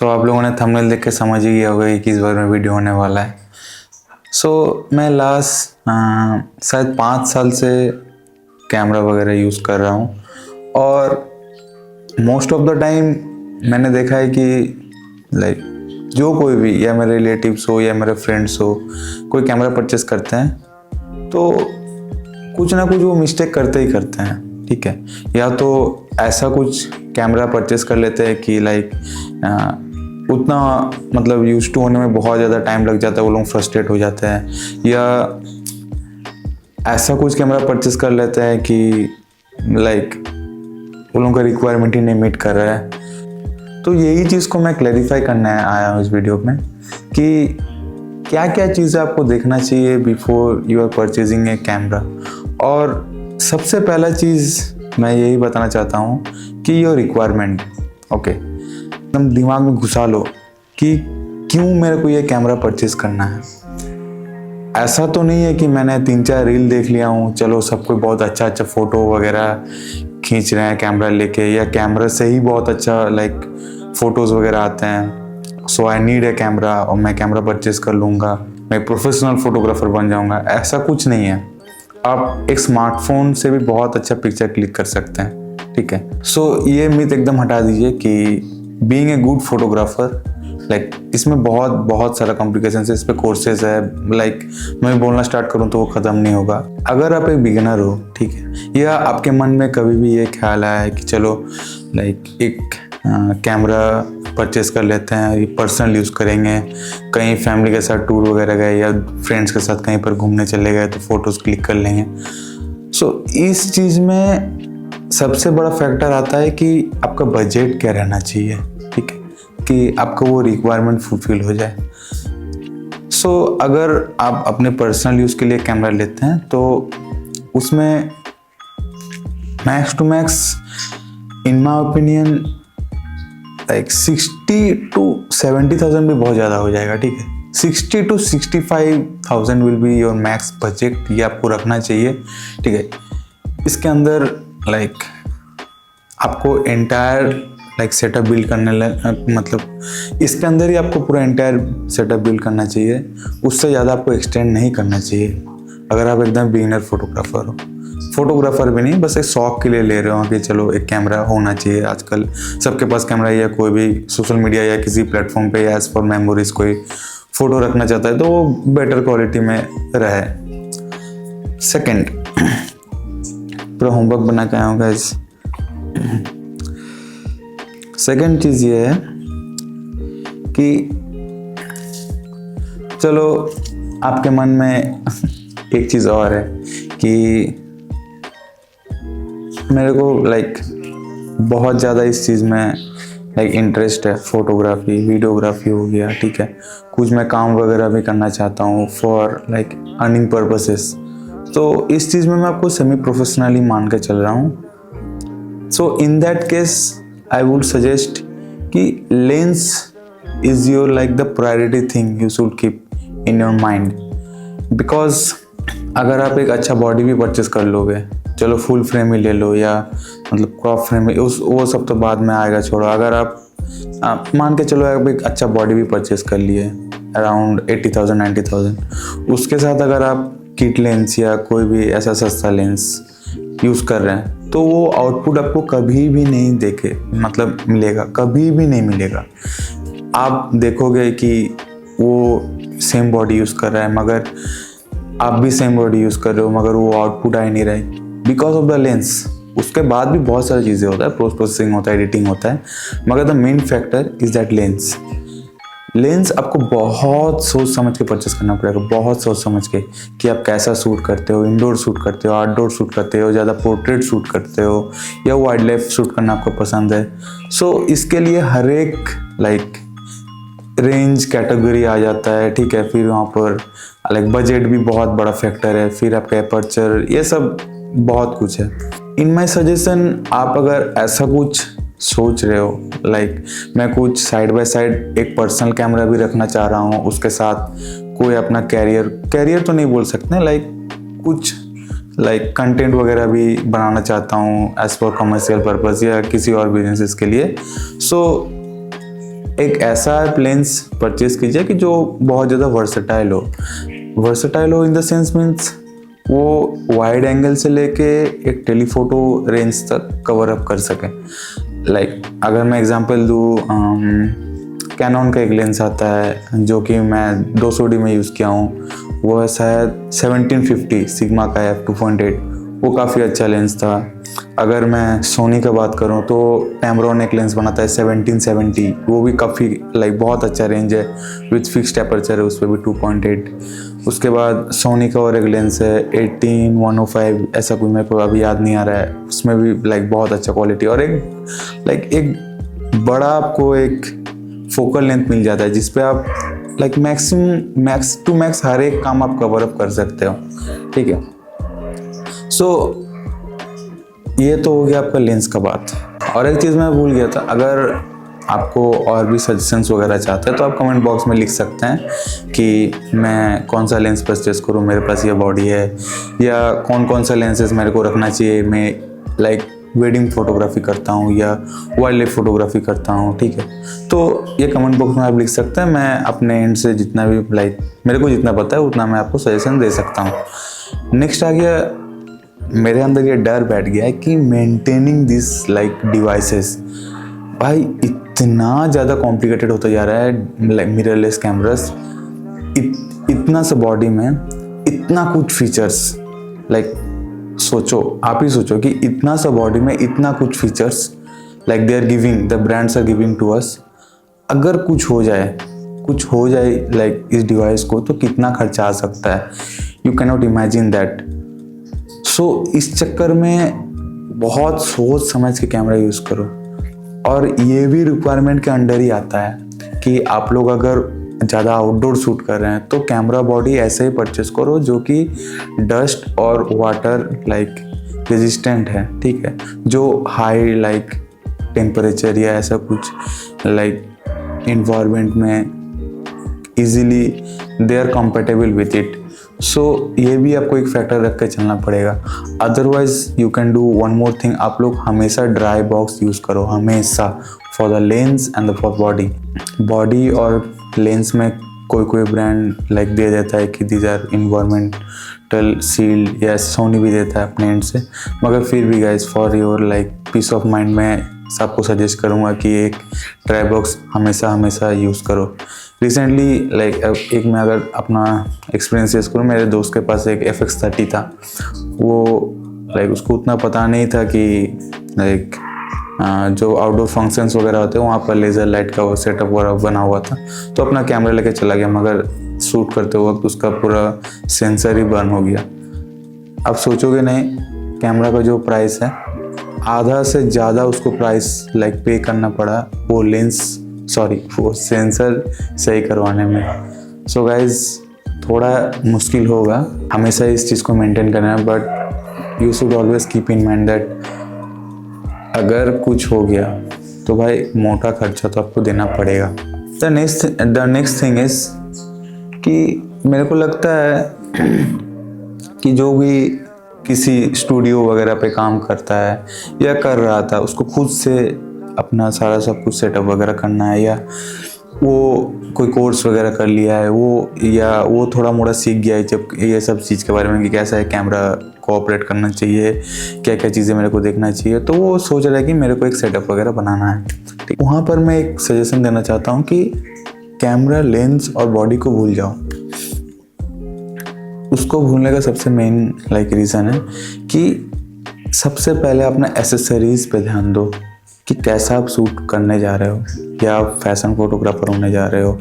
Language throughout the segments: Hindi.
आप लोगों ने थंबनेल देख के समझ ही गया होगा कि किस बारे में वीडियो होने वाला है। मैं लास्ट शायद 5 साल से कैमरा वगैरह यूज़ कर रहा हूँ और मोस्ट ऑफ द टाइम मैंने देखा है कि जो कोई भी या मेरे रिलेटिव्स हो या मेरे फ्रेंड्स हो कोई कैमरा परचेस करते हैं तो कुछ ना कुछ वो मिस्टेक करते ही करते हैं, ठीक है। या तो ऐसा कुछ कैमरा परचेस कर लेते हैं कि उतना मतलब यूज टू होने में बहुत ज़्यादा टाइम लग जाता है, वो लोग फ्रस्ट्रेट हो जाते हैं। या ऐसा कुछ कैमरा परचेस कर लेते हैं कि वो लोगों का रिक्वायरमेंट ही नहीं मीट कर रहा है। तो यही चीज़ को मैं क्लैरिफाई करने आया हूँ इस वीडियो में कि क्या क्या चीज़ें आपको देखना चाहिए before you are purchasing a camera. और सबसे पहला चीज़ मैं यही बताना चाहता हूँ कि योर रिक्वायरमेंट, ओके, एकदम दिमाग में घुसा लो कि क्यों मेरे को ये कैमरा परचेज करना है। ऐसा तो नहीं है कि मैंने 3-4 रील देख लिया हूँ, चलो सब कोई बहुत अच्छा फ़ोटो वगैरह खींच रहे हैं कैमरा लेके, या कैमरा से ही बहुत अच्छा फ़ोटोज़ वगैरह आते हैं, सो आई नीड ए कैमरा और मैं कैमरा परचेज कर लूँगा, मैं प्रोफेशनल फ़ोटोग्राफर बन जाऊँगा। ऐसा कुछ नहीं है। आप एक स्मार्टफोन से भी बहुत अच्छा पिक्चर क्लिक कर सकते हैं, ठीक है। ये मिथ एकदम हटा दीजिए कि बीइंग ए गुड फोटोग्राफर इसमें बहुत सारा कॉम्प्लिकेशन है, इस पे कोर्सेज है। मैं बोलना स्टार्ट करूँ तो वो ख़त्म नहीं होगा। अगर आप एक बिगिनर हो, ठीक है, या आपके मन में कभी भी ये ख्याल आया है कि चलो एक कैमरा परचेस कर लेते हैं, ये पर्सनल यूज़ करेंगे, कहीं फैमिली के साथ टूर वगैरह गए या फ्रेंड्स के साथ कहीं पर घूमने चले गए तो फ़ोटोज़ क्लिक कर लेंगे। इस चीज़ में सबसे बड़ा फैक्टर आता है कि आपका बजट क्या रहना चाहिए, ठीक है, कि आपका वो रिक्वायरमेंट फुलफिल हो जाए। अगर आप अपने पर्सनल यूज़ के लिए कैमरा लेते हैं तो उसमें max to max in my opinion 60 to 70,000 भी बहुत ज़्यादा हो जाएगा, ठीक है। 60 to 65,000 will be your max budget, ये आपको रखना चाहिए, ठीक है। इसके अंदर आपको एंटायर सेटअप बिल्ड करने मतलब इसके अंदर ही आपको पूरा एंटायर सेटअप बिल्ड करना चाहिए, उससे ज़्यादा आपको एक्सटेंड नहीं करना चाहिए। अगर आप एकदम बिगिनर फोटोग्राफर हो, फोटोग्राफर भी नहीं, बस एक शौक के लिए ले रहे हो कि चलो एक कैमरा होना चाहिए, आजकल सबके पास कैमरा, या कोई भी सोशल मीडिया या किसी प्लेटफॉर्म पे एज फॉर मेमोरीज कोई फ़ोटो रखना चाहता है तो वो बेटर क्वालिटी में रहे। सेकंड, पूरा होमवर्क बना के आया हूँ गाइस। सेकंड चीज़ ये है कि चलो आपके मन में एक चीज़ और है कि मेरे को बहुत ज़्यादा इस चीज़ में इंटरेस्ट है, फोटोग्राफी वीडियोग्राफी हो गया, ठीक है, कुछ मैं काम वगैरह भी करना चाहता हूँ फॉर अर्निंग पर्पसेस। तो इस चीज़ में मैं आपको सेमी प्रोफेशनली मान के चल रहा हूँ। In that case I would suggest कि lens is your the priority thing you should keep in your mind. Because अगर आप एक अच्छा बॉडी भी परचेस कर लोगे, चलो फुल फ्रेम ही ले लो या मतलब क्रॉप फ्रेम ही, वो सब तो बाद में आएगा, छोड़ो। अगर आप मान के चलो आप एक अच्छा बॉडी भी परचेस कर लिए अराउंड 80,000 90,000, उसके साथ अगर आप किट लेंस या कोई भी ऐसा सस्ता लेंस यूज़ कर रहे हैं तो वो आउटपुट आपको कभी भी नहीं मिलेगा, कभी भी नहीं मिलेगा। आप देखोगे कि वो सेम बॉडी यूज़ कर रहा है, मगर आप भी सेम बॉडी यूज़ कर रहे हो, मगर वो आउटपुट आ ही नहीं रहा है बिकॉज ऑफ द लेंस। उसके बाद भी बहुत सारी चीज़ें होता है, पोस्ट प्रोसेसिंग होता है, एडिटिंग होता है, मगर the main factor is that lens. Lens आपको बहुत सोच समझ के परचेस करना पड़ेगा, बहुत सोच समझ के, कि आप कैसा शूट करते हो, इंडोर शूट करते हो, आउटडोर शूट करते हो, ज़्यादा पोर्ट्रेट शूट करते हो या वाइल्ड लाइफ शूट करना आपको पसंद है। इसके लिए हर एक रेंज कैटेगरी आ जाता है, ठीक है। फिर वहाँ पर बजट भी बहुत बड़ा फैक्टर है, फिर आपका एपर्चर, ये सब बहुत कुछ है। इन माई सजेशन, आप अगर ऐसा कुछ सोच रहे हो मैं कुछ साइड बाय साइड एक पर्सनल कैमरा भी रखना चाह रहा हूँ, उसके साथ कोई अपना कैरियर तो नहीं बोल सकते, कुछ कंटेंट वगैरह भी बनाना चाहता हूँ एज फॉर कमर्शियल पर्पस या किसी और बिजनेसेस के लिए। एक ऐसा आप लेंस परचेज कीजिए कि जो बहुत ज़्यादा वर्सेटाइल हो इन द सेंस मीन्स वो वाइड एंगल से लेके एक टेलीफोटो रेंज तक कवर अप कर सके। लाइक अगर मैं एग्जांपल दूँ, कैनन का एक लेंस आता है जो कि मैं 200D में यूज़ किया हूँ, वो है शायद 1750 सिग्मा का f2.8, वो काफ़ी अच्छा लेंस था। अगर मैं सोनी का बात करूं तो टैमरॉन एक लेंस बनाता है 1770, वो भी काफ़ी लाइक बहुत अच्छा रेंज है, विथ फिक्स्ड एपर्चर है उस पर भी 2.8। उसके बाद सोनी का और एक लेंस है 18105, ऐसा कोई मेरे को अभी याद नहीं आ रहा है, उसमें भी लाइक बहुत अच्छा क्वालिटी और एक बड़ा आपको एक फोकल लेंथ मिल जाता है जिसपे आप लाइक मैक्स टू मैक्स हर एक काम आप कवर अप कर सकते हो। ठीक है, सो ये तो हो गया आपका लेंस का बात। और एक चीज़ मैं भूल गया था, अगर आपको और भी सजेशंस वगैरह चाहते हैं तो आप कमेंट बॉक्स में लिख सकते हैं कि मैं कौन सा लेंस परचेस करूं, मेरे पास ये बॉडी है, या कौन कौन सा लेंसेज मेरे को रखना चाहिए। मैं लाइक वेडिंग फोटोग्राफी करता हूँ या वाइल्ड लाइफ फोटोग्राफी करता हूँ। ठीक है, तो ये कमेंट बॉक्स में आप लिख सकते हैं, मैं अपने एंड से जितना भी लाइक मेरे को जितना पता है उतना मैं आपको सजेशन दे सकता हूँ। नेक्स्ट आ गया, मेरे अंदर ये डर बैठ गया है कि मेंटेनिंग दिस लाइक डिवाइसेस, भाई इतना ज़्यादा कॉम्प्लिकेटेड होता जा रहा है लाइक मिररलेस कैमरास। इतना सा बॉडी में इतना कुछ फीचर्स, लाइक सोचो, आप ही सोचो कि इतना सा बॉडी में इतना कुछ features like they are giving, the brands are giving to us. अगर कुछ हो जाए लाइक इस डिवाइस को तो कितना खर्चा आ सकता है, you can not imagine that. So इस चक्कर में बहुत सोच समझ के कैमरा यूज़ करो। और ये भी रिक्वायरमेंट के अंडर ही आता है कि आप लोग अगर ज़्यादा आउटडोर शूट कर रहे हैं तो कैमरा बॉडी ऐसे ही परचेस करो जो कि डस्ट और वाटर लाइक रेजिस्टेंट है। ठीक है, जो हाई लाइक टेम्परेचर या ऐसा कुछ लाइक इन्वायरमेंट में easily they are compatible with it. So ये भी आपको एक फैक्टर रख के चलना पड़ेगा। Otherwise you can do one more thing, आप लोग हमेशा ड्राई बॉक्स यूज़ करो, हमेशा, for the lens and for body और लेंस में कोई ब्रांड लाइक दे देता है कि दीज आर इन्वायरमेंटल सील्ड, या सोनी भी देता है अपने एंड से। मगर फिर भी guys for your like peace of mind मैं सबको सजेस्ट करूँगा कि एक ड्राई बॉक्स हमेशा यूज़ करो। रिसेंटली लाइक एक मैं अगर अपना एक्सपीरियंस शेयर करूँ, मेरे दोस्त के पास एक FX30 था, वो लाइक उसको उतना पता नहीं था कि लाइक जो आउटडोर फंक्शंस वगैरह होते हैं वहाँ पर लेज़र लाइट का वो सेटअप वगैरह बना हुआ था, तो अपना कैमरा लेके चला गया, मगर शूट करते वक्त उसका पूरा सेंसर ही बर्न हो गया। अब सोचोगे नहीं, कैमरा का जो प्राइस है आधा से ज़्यादा उसको प्राइस लाइक पे करना पड़ा वो सेंसर सही करवाने में। सो गाइज थोड़ा मुश्किल होगा, हमेशा इस चीज़ को मेंटेन करना है, but you should always keep in mind that अगर कुछ हो गया तो भाई मोटा खर्चा तो आपको देना पड़ेगा। द नेक्स्ट थिंग इज कि मेरे को लगता है कि जो भी किसी स्टूडियो वगैरह पे काम करता है या कर रहा था, उसको खुद से अपना सारा सब कुछ सेटअप वगैरह करना है, या वो कोई कोर्स वगैरह कर लिया है वो थोड़ा मोड़ा सीख गया है जब ये सब चीज़ के बारे में कि कैसा है कैमरा को ऑपरेट करना चाहिए, क्या क्या चीज़ें मेरे को देखना चाहिए, तो वो सोच रहा है कि मेरे को एक सेटअप वगैरह बनाना है। ठीक, वहाँ पर मैं एक सजेशन देना चाहता हूँ कि कैमरा, लेंस और बॉडी को भूल जाओ। उसको भूलने का सबसे मेन लाइक रीज़न है कि सबसे पहले अपना एसेसरीज पे ध्यान दो कि कैसा आप शूट करने जा रहे हो, या आप फैशन फोटोग्राफर होने जा रहे हो,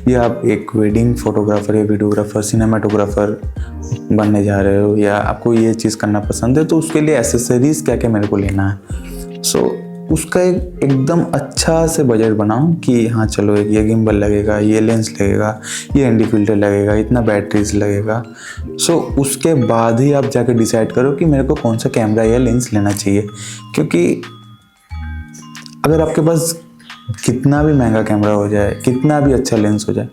या आप एक वेडिंग फोटोग्राफर या वीडियोग्राफर, सिनेमाटोग्राफर बनने जा रहे हो, या आपको ये चीज़ करना पसंद है, तो उसके लिए एसेसरीज क्या क्या मेरे को लेना है। सो उसका एकदम अच्छा से बजट बनाओ कि हाँ चलो एक ये गिम्बल लगेगा, ये लेंस लगेगा, ये एनडी फिल्टर लगेगा, इतना बैटरीज लगेगा। सो उसके बाद ही आप जाके डिसाइड करो कि मेरे को कौन सा कैमरा या लेंस लेना चाहिए। क्योंकि अगर आपके पास कितना भी महंगा कैमरा हो जाए, कितना भी अच्छा लेंस हो जाए,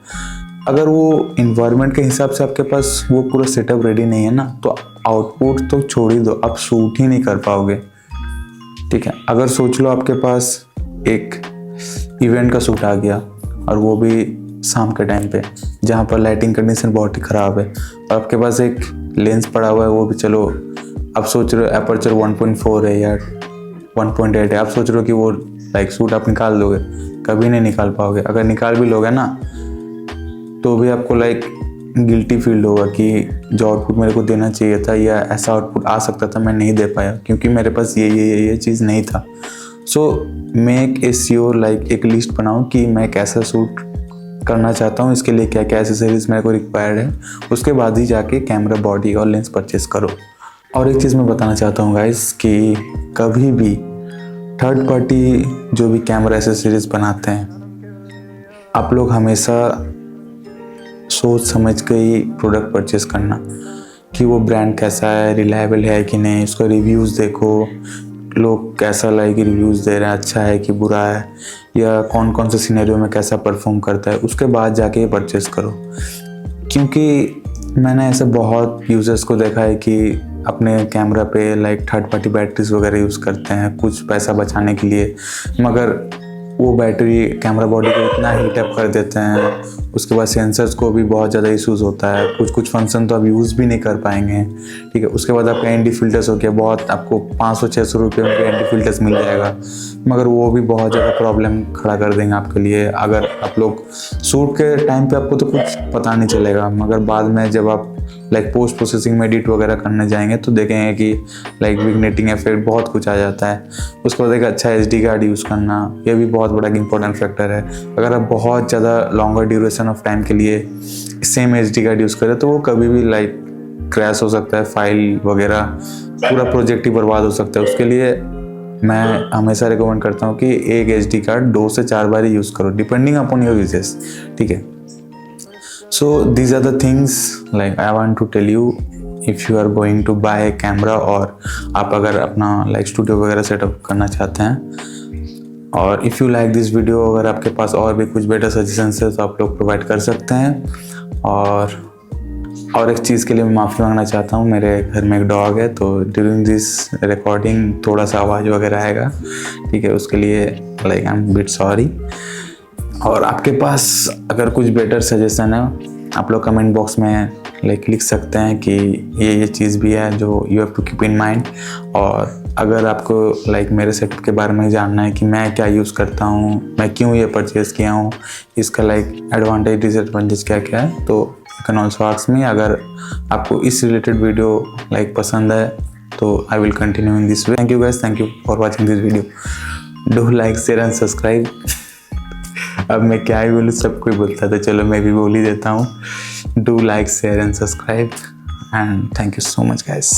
अगर वो इन्वायरमेंट के हिसाब से आपके पास वो पूरा सेटअप रेडी नहीं है ना, तो आउटपुट तो छोड़ ही दो, आप शूट ही नहीं कर पाओगे। ठीक है, अगर सोच लो आपके पास एक इवेंट का शूट आ गया और वो भी शाम के टाइम पे, जहाँ पर लाइटिंग कंडीशन बहुत ही ख़राब है और आपके पास एक लेंस पड़ा हुआ है, वो भी चलो आप सोच रहे हो एपर्चर 1.4 है या 1.8 है, आप सोच रहे हो कि वो लाइक शूट आप निकाल लोगे, कभी नहीं निकाल पाओगे। अगर निकाल भी लोगे ना तो भी आपको लाइक गिल्टी फील होगा कि जो आउटपुट मेरे को देना चाहिए था या ऐसा आउटपुट आ सकता था मैं नहीं दे पाया क्योंकि मेरे पास ये चीज़ नहीं था। So make a sure like एक लिस्ट बनाओ कि मैं कैसा शूट करना चाहता हूँ, इसके लिए क्या क्या एसेसरीज मेरे को रिक्वायर्ड है, उसके बाद ही जाके कैमरा बॉडी और लेंस परचेस करो। और एक चीज़ मैं बताना चाहता हूँ गाइस कि कभी भी थर्ड पार्टी जो भी कैमरा एसेसरीज बनाते हैं, आप लोग हमेशा सोच समझ के ही प्रोडक्ट परचेस करना कि वो ब्रांड कैसा है, रिलायबल है कि नहीं, उसका रिव्यूज़ देखो, लोग कैसा लाइक रिव्यूज़ दे रहे हैं, अच्छा है कि बुरा है, या कौन कौन से सिनेरियो में कैसा परफॉर्म करता है, उसके बाद जाके परचेस करो। क्योंकि मैंने ऐसे बहुत यूज़र्स को देखा है कि अपने कैमरा पे लाइक थर्ड पार्टी बैटरीज वगैरह यूज़ करते हैं कुछ पैसा बचाने के लिए, मगर वो बैटरी कैमरा बॉडी को इतना हीट अप कर देते हैं, उसके बाद सेंसर्स को भी बहुत ज़्यादा इश्यूज़ होता है, कुछ फंक्शन तो आप यूज़ भी नहीं कर पाएंगे, ठीक है। उसके बाद आपका एंटी फिल्टर्स हो गया, बहुत आपको 500-600 रुपये में एंटी फिल्टर्स मिल जाएगा, मगर वो भी बहुत ज़्यादा प्रॉब्लम खड़ा कर देंगे आपके लिए। अगर आप लोग शूट के टाइम पे आपको तो कुछ पता नहीं चलेगा, मगर बाद में जब आप लाइक पोस्ट प्रोसेसिंग में एडिट वगैरह करने जाएंगे तो देखेंगे कि लाइक विग्नेटिंग इफेक्ट बहुत कुछ आ जाता है। उसके बाद एक अच्छा SD कार्ड यूज़ करना, ये भी बहुत बड़ा इंपॉर्टेंट फैक्टर है। अगर आप बहुत ज़्यादा लॉन्गर ड्यूरेशन ऑफ टाइम के लिए सेम SD कार्ड यूज़ करें तो वो कभी भी लाइक क्रैश हो सकता है, फाइल वगैरह पूरा प्रोजेक्ट ही बर्बाद हो सकता है। उसके लिए मैं हमेशा रिकमेंड करता हूँ कि एक SD कार्ड 2 से 4 बार ही यूज़ करो, डिपेंडिंग अपॉन योर यूजेस, ठीक है। So these are the things like I want to tell you if you are going to buy a camera, और आप अगर अपना लाइक स्टूडियो वगैरह सेटअप करना चाहते हैं। और if you like this video, अगर आपके पास और भी कुछ बेटर सजेशंस है तो आप लोग प्रोवाइड कर सकते हैं। और एक चीज़ के लिए मैं माफ़ी मांगना चाहता हूँ, मेरे घर में एक डॉग है तो ड्यूरिंग दिस रिकॉर्डिंग थोड़ा सा आवाज़ वगैरह आएगा, ठीक है, उसके लिए like I am bit sorry. और आपके पास अगर कुछ बेटर सजेशन है आप लोग कमेंट बॉक्स में लाइक लिख सकते हैं कि ये चीज़ भी है जो you have to keep in mind. और अगर आपको लाइक मेरे सेटअप के बारे में जानना है कि मैं क्या यूज़ करता हूँ, मैं क्यों ये परचेज़ किया हूँ, इसका लाइक एडवांटेज डिसएडवांटेज क्या क्या है, तो you can also ask me. अगर आपको इस रिलेटेड वीडियो लाइक पसंद है तो I will continue in this way. Thank you guys, thank you for watching this video. Do like share and subscribe. अब मैं क्या ही बोलूँ, सब कोई बोलता है तो चलो मैं भी बोल ही देता हूँ। Do like share and subscribe and thank you so much guys.